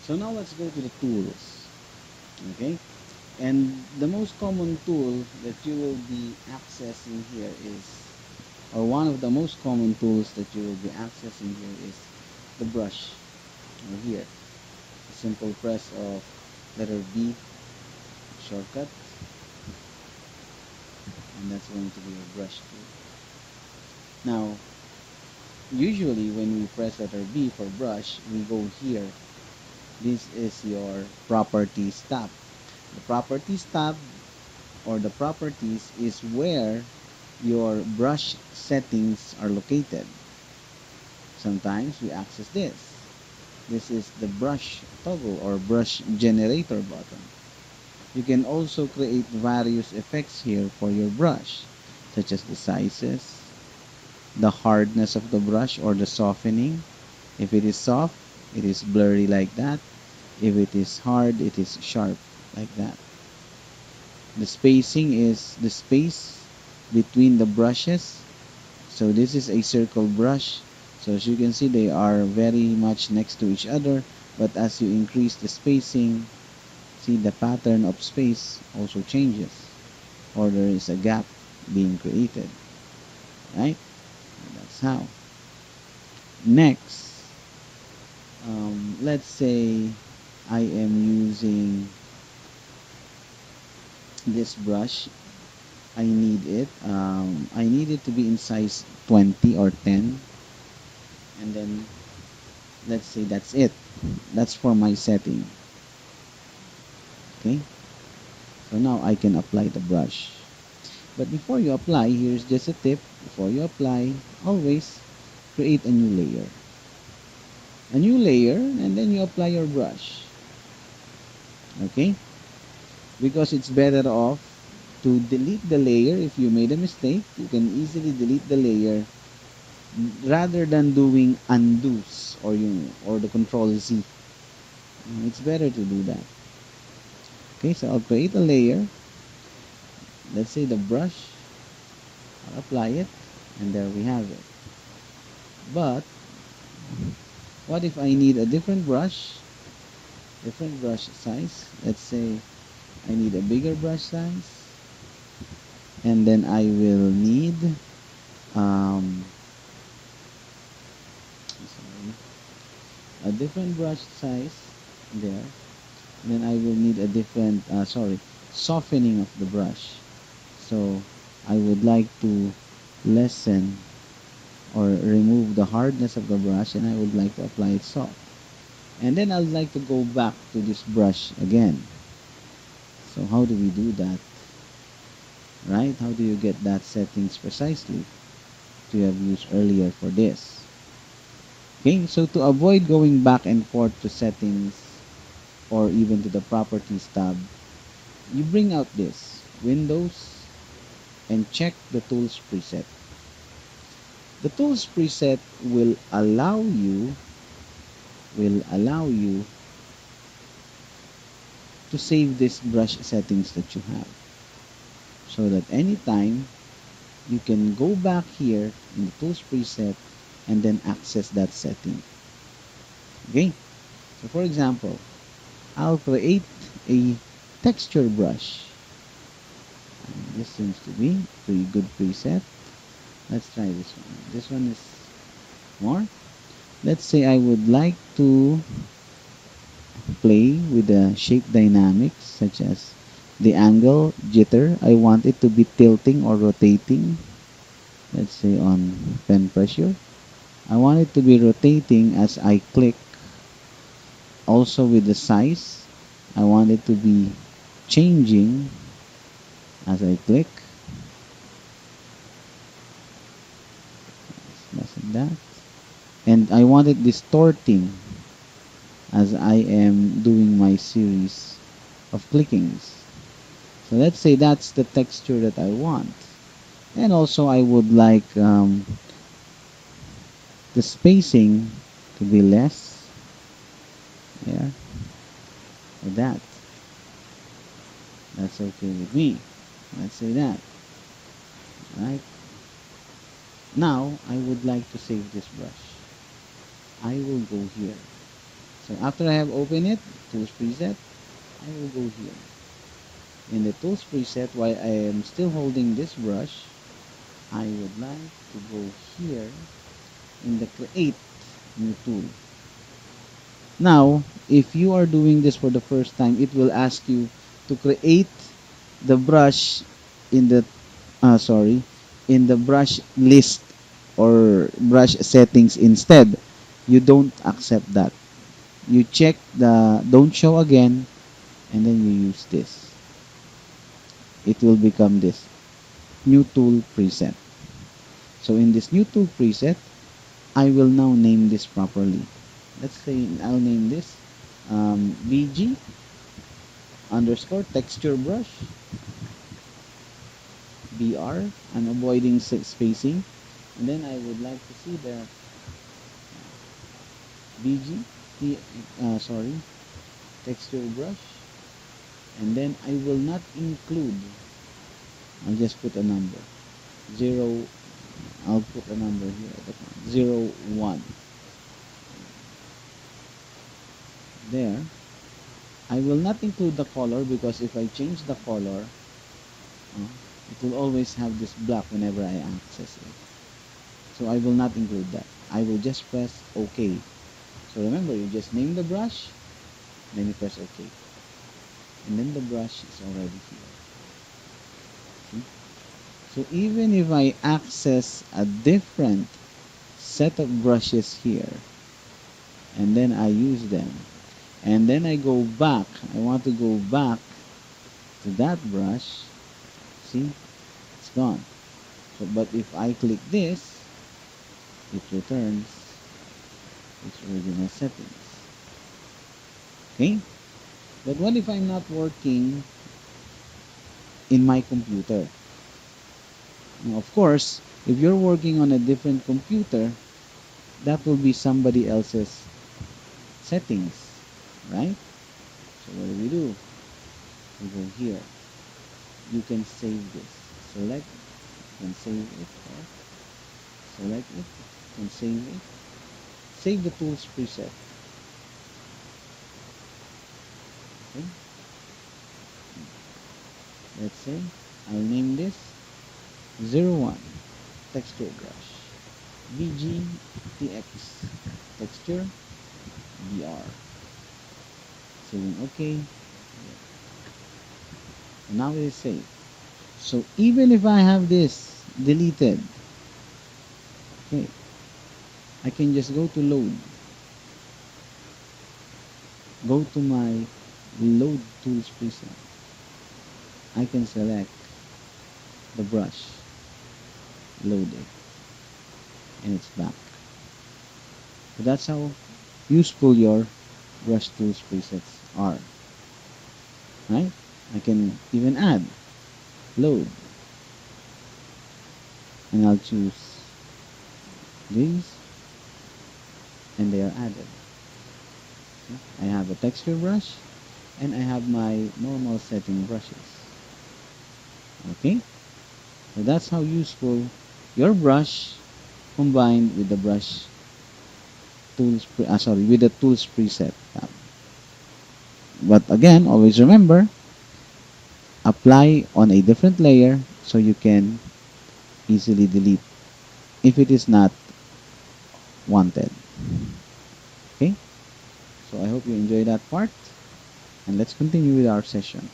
So now let's go to the tools. Okay, and the most common tool that you will be accessing here is, or one of the most common tools that you will be accessing here is the brush. Or here, a simple press of letter B shortcut, and that's going to be your brush tool. Now, usually when we press letter B for brush, we go here. This is your properties tab. The properties tab, or the properties, is where your brush settings are located. Sometimes we access this. This is the brush toggle or brush generator button. You can also create various effects here for your brush, such as the sizes, the hardness of the brush or the softening. If it is soft, it is blurry like that. If it is hard, it is sharp like that. The spacing is the space between the brushes. So this is a circle brush. So as you can see, they are very much next to each other. But as you increase the spacing, see the pattern of space also changes, or there is a gap being created, right? And that's how. Next, let's say I am using this brush. I need it to be in size 20 or 10, and then let's say that's it. That's for my setting. Okay, so now I can apply the brush. But before you apply, here's just a tip. Before you apply, always create a new layer. A new layer, and then you apply your brush. Okay? Because it's better off to delete the layer. If you made a mistake, you can easily delete the layer rather than doing undos or the control Z. It's better to do that. Okay, so I'll create a layer. Let's say the brush. I'll apply it, and there we have it. But what if I need a different brush size? Let's say I need a bigger brush size, and then I will need a different brush size there. And then I will need a different softening of the brush. So I would like to lessen or remove the hardness of the brush, and I would like to apply it soft. And then I'd like to go back to this brush again. So how do we do that? Right? How do you get that settings precisely to have used earlier for this? Okay, so to avoid going back and forth to settings or even to the properties tab, you bring out this Windows and check the tools preset. The tools preset will allow you to save these brush settings that you have, so that anytime you can go back here in the tools preset and then access that setting. Okay, so for example, I'll create a texture brush. This seems to be a pretty good preset. Let's try this one. This one is more. Let's say I would like to play with the shape dynamics, such as the angle, jitter. I want it to be tilting or rotating. Let's say on pen pressure. I want it to be rotating as I click. Also with the size, I want it to be changing as I click. Less than that. And I want it distorting as I am doing my series of clickings. So let's say that's the texture that I want. And also I would like the spacing to be less. Yeah, like that. That's okay with me. Let's say that. Right? Now I would like to save this brush. I will go here. So after I have opened it, tools preset, I will go here. In the tools preset, while I am still holding this brush, I would like to go here in the create new tool. Now, if you are doing this for the first time, it will ask you to create the brush in the in the brush list or brush settings instead. You don't accept that. You check the don't show again, and then you use this. It will become this new tool preset. So in this new tool preset, I will now name this properly. Let's say I'll name this BG underscore texture brush BR. I'm avoiding spacing, and then I would like to see the BG texture brush, and then I will not include, I'll just put a number 0. I'll put a number here at the front, 0 1 there. I will not include the color because if I change the color, it will always have this black whenever I access it. So I will not include that. I will just press OK. So remember, you just name the brush, then you press OK. And then the brush is already here. See? So even if I access a different set of brushes here, and then I use them, and then I go back, I want to go back to that brush, see, it's gone. So, but if I click this, it returns its original settings. Okay? But what if I'm not working in my computer? Now, of course, if you're working on a different computer, that will be somebody else's settings, right? So what do? We go here. You can save this. Select, you can save it, or select it, you can save it. Save the tools preset. Okay. Let's say I'll name this 01 texture brush BGTX texture BR. Saying OK. And now it is saved. So even if I have this deleted, okay, I can just go to load. Go to my load tools preset. I can select the brush, load it, and it's back. So that's how useful your brush tools presets are. Right? I can even add, load, and I'll choose these, and they are added. I have a texture brush, and I have my normal setting brushes. Okay? So that's how useful your brush combined with the brush tools, with the tools preset tab. But again, always remember, apply on a different layer so you can easily delete if it is not wanted. Okay? So I hope you enjoy that part, and let's continue with our session.